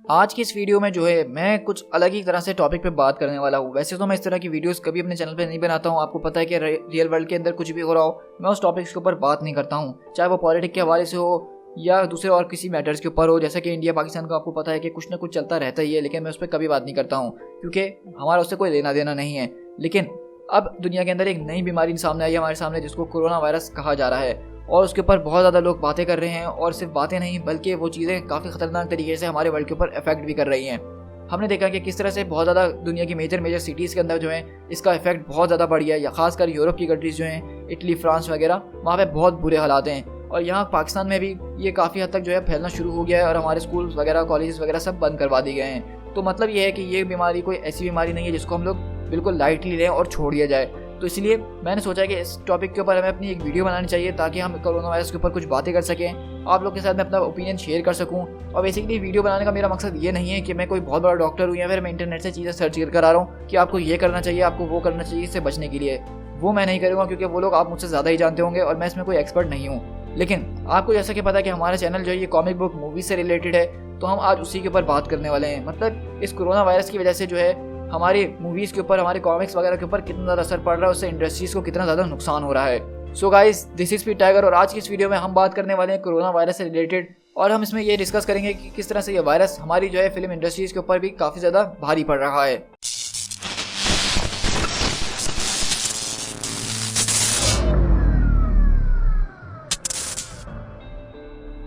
आज की इस वीडियो में जो है मैं कुछ अलग ही तरह से टॉपिक पे बात करने वाला हूँ। वैसे तो मैं इस तरह की वीडियोस कभी अपने चैनल पे नहीं बनाता हूँ। आपको पता है कि रियल वर्ल्ड के अंदर कुछ भी हो रहा हो मैं उस टॉपिक्स के ऊपर बात नहीं करता हूँ, चाहे वो पॉलिटिक्स के हवाले से हो या दूसरे और किसी मैटर्स के ऊपर हो। जैसे कि इंडिया पाकिस्तान का आपको पता है कि कुछ ना कुछ चलता रहता ही है, लेकिन मैं उस पर कभी बात नहीं करता हूँ क्योंकि हमारा उससे कोई लेना देना नहीं है। लेकिन अब दुनिया के अंदर एक नई बीमारी सामने आई है हमारे सामने, जिसको कोरोना वायरस कहा जा रहा है और उसके ऊपर बहुत ज़्यादा लोग बातें कर रहे हैं। और सिर्फ बातें नहीं बल्कि वो चीज़ें काफ़ी ख़तरनाक तरीके से हमारे वर्ल्ड के ऊपर इफेक्ट भी कर रही हैं। हमने देखा कि किस तरह से बहुत ज़्यादा दुनिया की मेजर सिटीज़ के अंदर जो है इसका इफेक्ट बहुत ज़्यादा बढ़ गया है, या खासकर यूरोप की कंट्रीज़ जो हैं, इटली, फ्रांस वगैरह, वहाँ पे बहुत बुरे हालात हैं। और यहाँ पाकिस्तान में भी ये काफ़ी हद तक जो है फैलना शुरू हो गया है और हमारे स्कूल्स वगैरह, कॉलेजेस वगैरह सब बंद करवा दिए गए हैं। तो मतलब ये है कि ये बीमारी कोई ऐसी बीमारी नहीं है जिसको हम लोग बिल्कुल लाइटली लें और छोड़ दिया जाए। तो इसलिए मैंने सोचा कि इस टॉपिक के ऊपर हमें अपनी एक वीडियो बनानी चाहिए ताकि हम कोरोना वायरस के ऊपर कुछ बातें कर सकें, आप लोग के साथ मैं अपना ओपिनियन शेयर कर सकूं। और बेसिकली वीडियो बनाने का मेरा मकसद ये नहीं है कि मैं कोई बहुत बड़ा डॉक्टर हूँ या फिर मैं इंटरनेट से चीज़ें सर्च कर आ रहा हूँ कि आपको ये करना चाहिए, आपको वो करना चाहिए इससे बचने के लिए। वो मैं नहीं करूँगा क्योंकि वो लोग आप मुझसे ज़्यादा ही जानते होंगे और मैं इसमें कोई एक्सपर्ट नहीं हूँ। लेकिन आपको जैसा कि पता है कि हमारा चैनल जो है ये कॉमिक बुक मूवीज से रिलेटेड है, तो हम आज उसी के ऊपर बात करने वाले हैं। मतलब इस कोरोना वायरस की वजह से जो है हमारी मूवीज़ के ऊपर, हमारे कॉमिक्स वगैरह के ऊपर कितना ज़्यादा असर पड़ रहा है, उससे इंडस्ट्रीज़ को कितना ज़्यादा नुकसान हो रहा है। सो गाइस, दिस इज पीट टाइगर और आज की इस वीडियो में हम बात करने वाले हैं कोरोना वायरस से रिलेटेड। और हम इसमें ये डिस्कस करेंगे कि किस तरह से ये वायरस हमारी जो है फिल्म इंडस्ट्रीज़ के ऊपर भी काफ़ी ज़्यादा भारी पड़ रहा है।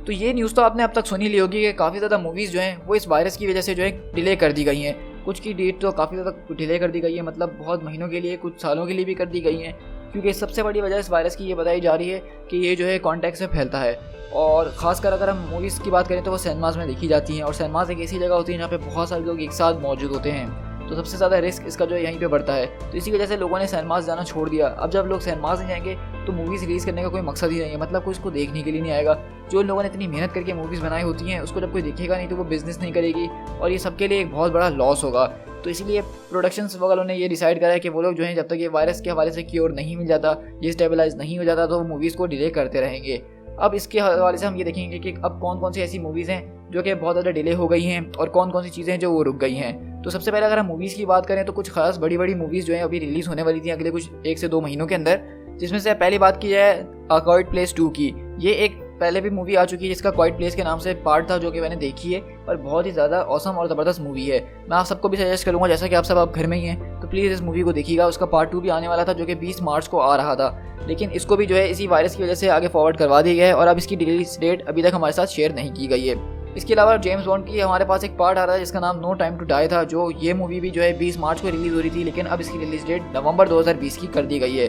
तो ये न्यूज़ तो आपने अब तक सुनी ली होगी कि काफ़ी ज़्यादा मूवीज़ जो हैं वो इस वायरस की वजह से जो है डिले कर दी गई हैं। कुछ की डेट तो काफ़ी ज़्यादा डिले कर दी गई है, मतलब बहुत महीनों के लिए, कुछ सालों के लिए भी कर दी गई हैं। क्योंकि सबसे बड़ी वजह इस वायरस की ये बताई जा रही है कि ये जो है कॉन्टैक्ट से फैलता है। और ख़ासकर अगर हम मूवीज़ की बात करें तो वो सिनेमाज़ में देखी जाती हैं, और सिनेमाज़ एक ऐसी जगह होती है जहाँ पे बहुत सारे लोग एक साथ मौजूद होते हैं। तो सबसे ज़्यादा रिस्क इसका जो है यहीं पे बढ़ता है। तो इसी वजह से लोगों ने सिनेमाज़ जाना छोड़ दिया। अब जब लोग सिनेमाज़ नहीं जाएंगे तो मूवीज़ रिलीज़ करने का कोई मकसद ही नहीं है, मतलब कोई इसको देखने के लिए नहीं आएगा। जो लोगों ने इतनी मेहनत करके मूवीज़ बनाई होती हैं उसको जब कोई देखेगा नहीं तो वो बिज़नेस नहीं करेगी और ये सबके लिए एक बहुत बड़ा लॉस होगा। तो इसीलिए प्रोडक्शंस वालों ने ये डिसाइड करा है कि वो लोग जो है जब तक ये वायरस के हवाले से क्योर नहीं मिल जाता, ये स्टेबलाइज नहीं हो जाता, तो वो मूवीज़ को डिले करते रहेंगे। अब इसके हवाले से हम ये देखेंगे कि अब कौन कौन सी ऐसी मूवीज़ हैं जो कि बहुत ज़्यादा डिले हो गई हैं और कौन कौन सी चीज़ें हैं जो वो रुक गई हैं। तो सबसे पहले अगर हम मूवीज़ की बात करें तो कुछ खास बड़ी बड़ी मूवीज़ जो हैं अभी रिलीज़ होने वाली थी अगले कुछ 1 से 2 महीनों के अंदर, जिसमें से पहली बात की जाए अ क्वाइट प्लेस 2 की। ये एक पहले भी मूवी आ चुकी है जिसका क्वाइट प्लेस के नाम से पार्ट था, जो कि मैंने देखी है और बहुत ही ज़्यादा ऑसम और ज़बरदस्त मूवी है। मैं आप सबको भी सजेस्ट करूँगा, जैसा कि आप सब घर में ही हैं तो प्लीज़ इस मूवी को देखिएगा। उसका पार्ट 2 भी आने वाला था जो कि 20 मार्च को आ रहा था, लेकिन इसको भी जो है इसी वायरस की वजह से आगे फॉरवर्ड करवा दी गया है और अब इसकी रिलीज डेट अभी तक हमारे साथ शेयर नहीं की गई है। इसके अलावा जेम्स बॉन्ड की हमारे पास एक पार्ट आ रहा है जिसका नाम नो टाइम टू डाई था, जो ये मूवी भी जो है 20 मार्च को रिलीज़ हो रही थी, लेकिन अब इसकी रिलीज डेट नवंबर 2020 की कर दी गई है।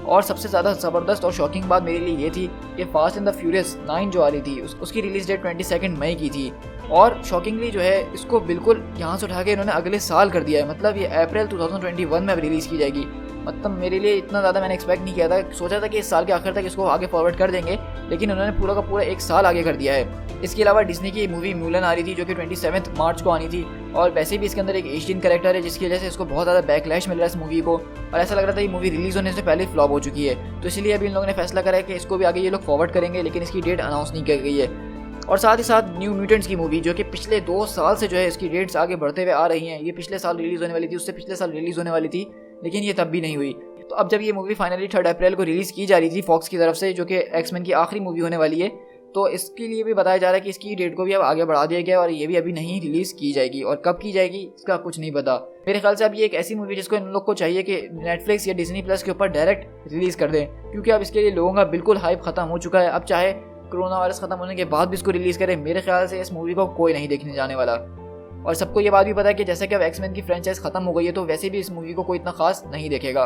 और सबसे ज़्यादा ज़बरदस्त और शॉकिंग बात मेरे लिए ये थी कि फास्ट एंड द फ्यूरियस 9 जो आ रही थी उसकी रिलीज डेट 22 मई की थी। और शॉकिंगली जो है इसको बिल्कुल यहाँ से उठा के इन्होंने अगले साल कर दिया है, मतलब ये अप्रैल 2021 में रिलीज़ की जाएगी। मतलब मेरे लिए इतना ज़्यादा मैंने एक्सपेक्ट नहीं किया था, सोचा था कि इस साल के आखिर तक इसको आगे फॉरवर्ड कर देंगे, लेकिन उन्होंने पूरा का पूरा 1 साल आगे कर दिया है। इसके अलावा डिज्नी की मूवी म्यूलन आ रही थी जो कि 27 मार्च को आनी थी, और वैसे भी इसके अंदर एक एशियन कैरेक्टर है जिसकी वजह से इसको बहुत ज़्यादा बैकलैश मिल रहा है इस मूवी को, और ऐसा लग रहा था ये मूवी रिलीज़ होने से पहले फ्लॉप हो चुकी है। तो इसलिए अभी इन लोगों ने फैसला करा है कि इसको भी आगे ये लोग फॉरवर्ड करेंगे, लेकिन इसकी डेट अनाउंस नहीं की गई है। और साथ ही साथ न्यू म्यूटेंट्स की मूवी जो कि पिछले 2 साल से जो है इसकी डेट्स आगे बढ़ते हुए आ रही हैं। ये पिछले साल रिलीज़ होने वाली थी, उससे पिछले साल रिलीज़ होने वाली थी, लेकिन ये तब भी नहीं हुई। तो अब जब ये मूवी फाइनली 3 अप्रैल को रिलीज़ की जा रही थी फॉक्स की तरफ से, जो कि एक्समैन की आखिरी मूवी होने वाली है, तो इसके लिए भी बताया जा रहा है कि इसकी डेट को भी अब आगे बढ़ा दिया गया और ये भी अभी नहीं रिलीज़ की जाएगी, और कब की जाएगी इसका कुछ नहीं पता। मेरे ख्याल से अब ये एक ऐसी मूवी जिसको इन लोग को चाहिए कि नेटफ्लिक्स या डिज्नी प्लस के ऊपर डायरेक्ट रिलीज़ कर दें, क्योंकि अब इसके लिए लोगों का बिल्कुल हाइप ख़त्म हो चुका है। अब चाहे कोरोना वायरस ख़त्म होने के बाद भी इसको रिलीज़ करें, मेरे ख्याल से इस मूवी को कोई नहीं देखने जाने वाला। और सबको ये बात भी पता है कि जैसे कि अब एक्समैन की फ्रेंचाइज ख़त्म हो गई है, तो वैसे भी इस मूवी को कोई इतना खास नहीं देखेगा।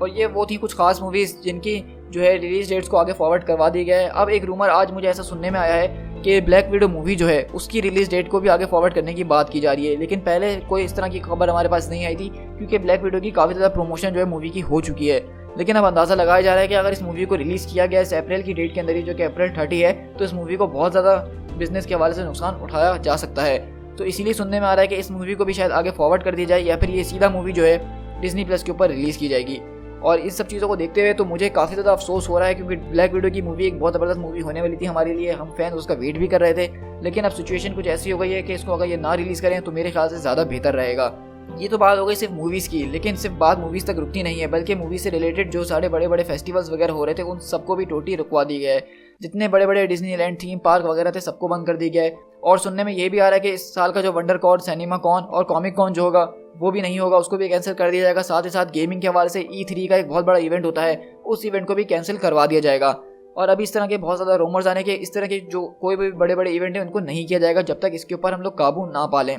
और ये वो थी कुछ खास मूवीज़ जिनकी जो है रिलीज डेट्स को आगे फॉरवर्ड करवा दी गया है। अब एक रूमर आज मुझे ऐसा सुनने में आया है कि ब्लैक विडो मूवी जो है उसकी रिलीज डेट को भी आगे फॉरवर्ड करने की बात की जा रही है, लेकिन पहले कोई इस तरह की खबर हमारे पास नहीं आई थी, क्योंकि ब्लैक विडो की काफ़ी ज़्यादा प्रमोशन जो है मूवी की हो चुकी है। लेकिन अब अंदाज़ा लगाया जा रहा है कि अगर इस मूवी को रिलीज़ किया गया इस अप्रैल की डेट के अंदर ही, जो कि अप्रैल 30 है, तो इस मूवी को बहुत ज़्यादा बिजनेस के हवाले से नुकसान उठाया जा सकता है। तो इसीलिए सुनने में आ रहा है कि इस मूवी को भी शायद आगे फॉरवर्ड कर दी जाए, या फिर ये सीधा मूवी जो है डिज्नी प्लस के ऊपर रिलीज़ की जाएगी। और इस सब चीज़ों को देखते हुए तो मुझे काफ़ी ज़्यादा अफसोस हो रहा है, क्योंकि ब्लैक विडो की मूवी एक बहुत ज़बरदस्त मूवी होने वाली थी हमारे लिए, हम फैन उसका वेट भी कर रहे थे। लेकिन अब सिचुएशन कुछ ऐसी हो गई है कि इसको अगर ये ना रिलीज़ करें तो मेरे ख्याल से ज़्यादा बेहतर रहेगा। ये तो बात हो गई सिर्फ मूवीज़ की, लेकिन सिर्फ बात मूवीज़ तक रुकती नहीं है, बल्कि मूवी से रिलेटेड जो सारे बड़े बड़े फेस्टिवल्स वगैरह हो रहे थे उन सबको भी टोटली रुकवा दी गया है। जितने बड़े बड़े डिज्नीलैंड थीम पार्क वगैरह थे सबको बंद कर दिया गया है। और सुनने में ये भी आ रहा है कि इस साल का जो वंडर कॉन, सिनेमा कॉन और कॉमिक कॉन जो होगा वो भी नहीं होगा, उसको भी कैंसिल कर दिया जाएगा। साथ ही साथ गेमिंग के हवाले से E3 का एक बहुत बड़ा इवेंट होता है, उस इवेंट को भी कैंसिल करवा दिया जाएगा। और अभी इस तरह के बहुत ज़्यादा रूमर्स आने के, इस तरह के जो कोई भी बड़े बड़े इवेंट हैं उनको नहीं किया जाएगा जब तक इसके ऊपर हम लोग काबू ना पा लें।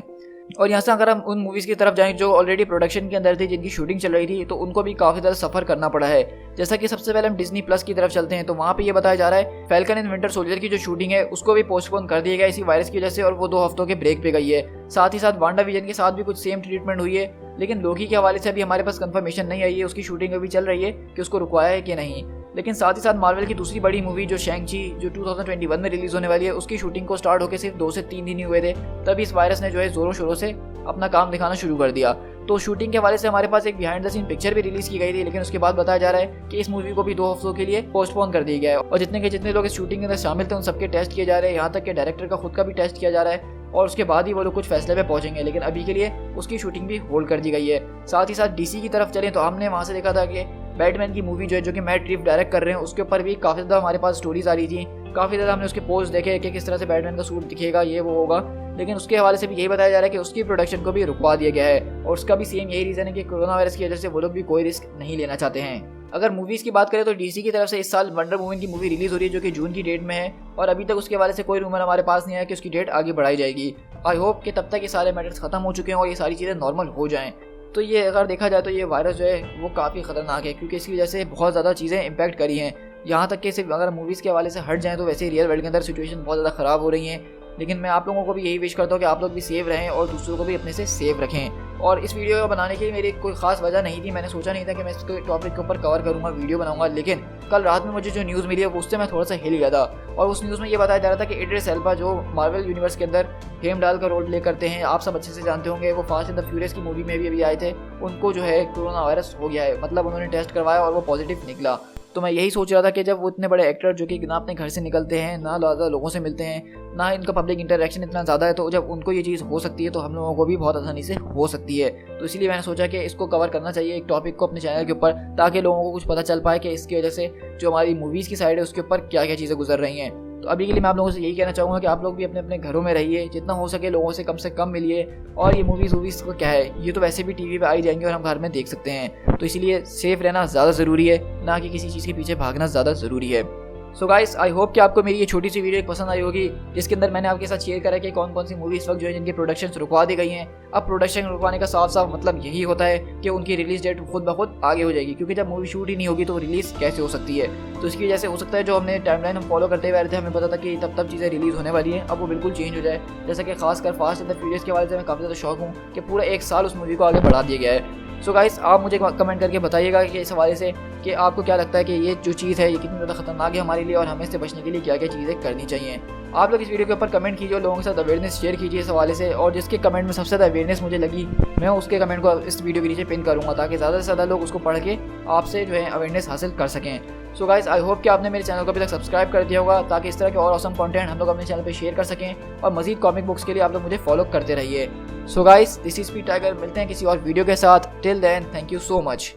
और यहाँ से अगर हम उन मूवीज़ की तरफ जाएं जो ऑलरेडी प्रोडक्शन के अंदर थी, जिनकी शूटिंग चल रही थी, तो उनको भी काफ़ी ज़्यादा सफ़र करना पड़ा है। जैसा कि सबसे पहले हम डिज्नी प्लस की तरफ चलते हैं, तो वहाँ पे ये बताया जा रहा है फैल्कन एंड विंटर सोल्जर की जो शूटिंग है उसको भी पोस्टपोन कर दिया गया इसी वायरस की वजह से, और वो 2 हफ्तों के ब्रेक पे गई है। साथ ही साथ वांडा विजन के साथ भी कुछ सेम ट्रीटमेंट हुई है, लेकिन लोकी के हवाले से अभी हमारे पास कंफर्मेशन नहीं आई है, उसकी शूटिंग अभी चल रही है कि उसको रुकवाया है कि नहीं। लेकिन साथ ही साथ मार्वल की दूसरी बड़ी मूवी जो शैंग-ची जो 2021 में रिलीज होने वाली है, उसकी शूटिंग को स्टार्ट होकर सिर्फ 2 से 3 दिन ही हुए थे, तभी इस वायरस ने जो है जोरों शोरों से अपना काम दिखाना शुरू कर दिया। तो शूटिंग के हवाले से हमारे पास एक बिहाइंड द सीन पिक्चर भी रिलीज की गई थी, लेकिन उसके बाद बताया जा रहा है कि इस मूवी को भी 2 हफ्तों के लिए पोस्टपोन कर दिया गया है। और जितने लोग इस शूटिंग के अंदर शामिल थे उन सबके टेस्ट किए जा रहे हैं, यहाँ तक कि डायरेक्टर का खुद का भी टेस्ट किया जा रहा है, और उसके बाद ही वो लोग कुछ फैसले पे पहुंचेंगे। लेकिन अभी के लिए उसकी शूटिंग भी होल्ड कर दी गई है। साथ ही साथ DC की तरफ चलें तो हमने वहाँ से देखा था कि बैटमैन की मूवी जो कि मैट रिफ डायरेक्ट कर रहे हैं, उसके ऊपर भी काफ़ी ज़्यादा हमारे पास स्टोरीज आ रही थी, काफ़ी ज़्यादा हमने उसके पोस्ट देखे कि किस तरह से बैटमैन का सूट दिखेगा, ये वो होगा। लेकिन उसके हवाले से भी यही बताया जा रहा है कि उसकी प्रोडक्शन को भी रुकवा दिया गया है, और उसका भी सेम यही रीज़न है कि कोरोना वायरस की वजह से वो लोग भी कोई रिस्क नहीं लेना चाहते हैं। अगर मूवीज़ की बात करें तो DC की तरफ से इस साल वंडर वुमन की मूवी रिलीज़ हो रही है, जो कि जून की डेट में है, और अभी तक उसके हवाले से कोई रूमर हमारे पास नहीं आया कि उसकी डेट आगे बढ़ाई जाएगी। आई होप कि तब तक ये सारे मैटर्स खत्म हो चुके हैं और ये सारी चीज़ें नॉर्मल हो जाएँ। तो ये अगर देखा जाए तो ये वायरस जो है वो काफ़ी ख़तरनाक है, क्योंकि इसकी वजह से बहुत ज़्यादा चीज़ें इम्पैक्ट करी हैं। यहाँ तक कि सिर्फ अगर मूवीज़ के हवाले से हट जाएँ तो वैसे रियल वर्ल्ड के अंदर सिचुएशन बहुत ज़्यादा ख़राब हो रही है। लेकिन मैं आप लोगों को भी यही विश करता हूँ कि आप लोग भी सेफ रहें और दूसरों को भी अपने से सेफ रखें। और इस वीडियो को बनाने की मेरी कोई खास वजह नहीं थी, मैंने सोचा नहीं था कि मैं इसके टॉपिक के ऊपर कवर करूँगा, वीडियो बनाऊंगा। लेकिन कल रात में मुझे जो न्यूज़ मिली है उससे मैं थोड़ा सा हिल गया था, और उस न्यूज़ में ये बताया जा रहा था कि इड्रिस एल्बा जो मार्वल यूनिवर्स के अंदर हेमडाल का रोल प्ले करते हैं, आप सब अच्छे से जानते होंगे, वो फास्ट एंड द फ्यूरियस की मूवी में भी अभी आए थे, उनको जो है कोरोना वायरस हो गया है। मतलब उन्होंने टेस्ट करवाया और वो पॉजिटिव निकला। तो मैं यही सोच रहा था कि जब वो इतने बड़े एक्टर जो कि ना अपने घर से निकलते हैं, ना ज़्यादा लोगों से मिलते हैं, ना इनका पब्लिक इंटरेक्शन इतना ज़्यादा है, तो जब उनको ये चीज़ हो सकती है तो हम लोगों को भी बहुत आसानी से हो सकती है। तो इसलिए मैंने सोचा कि इसको कवर करना चाहिए एक टॉपिक को अपने चैनल के ऊपर, ताकि लोगों को कुछ पता चल पाए कि इसकी वजह से जो हमारी मूवीज़ की साइड है उसके ऊपर क्या क्या चीज़ें गुजर रही हैं। तो अभी के लिए मैं आप लोगों से यही कहना चाहूँगा कि आप लोग भी अपने अपने घरों में रहिए, जितना हो सके लोगों से कम मिलिए। और ये मूवीज़ को क्या है, ये तो वैसे भी टीवी पे आई जाएंगे और हम घर में देख सकते हैं, तो इसीलिए सेफ रहना ज़्यादा ज़रूरी है, ना कि किसी चीज़ के पीछे भागना ज़्यादा ज़रूरी है। सो गाइस, आई होप कि आपको मेरी ये छोटी सी वीडियो पसंद आई होगी, जिसके अंदर मैंने आपके साथ शेयर करा कि कौन कौन सी मूवी इस वक्त जो है जिनकी प्रोडक्शन रुकवा दी गई हैं। अब प्रोडक्शन रुकवाने का साफ साफ मतलब यही होता है कि उनकी रिलीज डेट खुद ब खुद आगे हो जाएगी, क्योंकि जब मूवी शूट ही नहीं होगी तो रिलीज़ कैसे हो सकती है। तो इसकी वजह से हो सकता है जो हमने टाइमलाइन हम फॉलो करते हुए आ रहे थे, हमें पता था कि तब चीज़ें रिलीज़ होने वाली हैं, अब वो बिल्कुल चेंज हो जाए। जैसा कि खासकर फास्ट एंड द फ्यूरियस के हवाले से मैं काफ़ी ज़्यादा शौक हूँ कि पूरा 1 साल उस मूवी को आगे बढ़ा दिया गया है। सो गाइस, आप मुझे कमेंट करके बताइएगा कि इस हवाले से कि आपको क्या लगता है कि ये जो चीज़ है ये कितनी ज़्यादा खतरनाक है हमारे लिए, और हमें इससे बचने के लिए क्या क्या चीज़ें करनी चाहिए। आप लोग इस वीडियो के ऊपर कमेंट कीजिए और लोगों के साथ अवेयरनेस शेयर कीजिए इस हवाले से, और जिसके कमेंट में सबसे ज़्यादा अवेयरनेस मुझे लगी मैं उसके कमेंट को इस वीडियो के नीचे पिन करूँगा, ताकि ज़्यादा से ज़्यादा लोग उसको पढ़ के आपसे जो है अवेयरनेस हासिल कर सकें। सो गाइस, आई होप कि आपने मेरे चैनल को अभी तक सब्सक्राइब कर दिया होगा, ताकि इस तरह के और ऑसम कंटेंट हम लोग अपने चैनल पे शेयर कर सकें, और मजीद कॉमिक बुक्स के लिए आप लोग मुझे फॉलो करते रहिए। So guys, this is Speed Tiger, मिलते हैं किसी और वीडियो के साथ। Till then, thank you so much.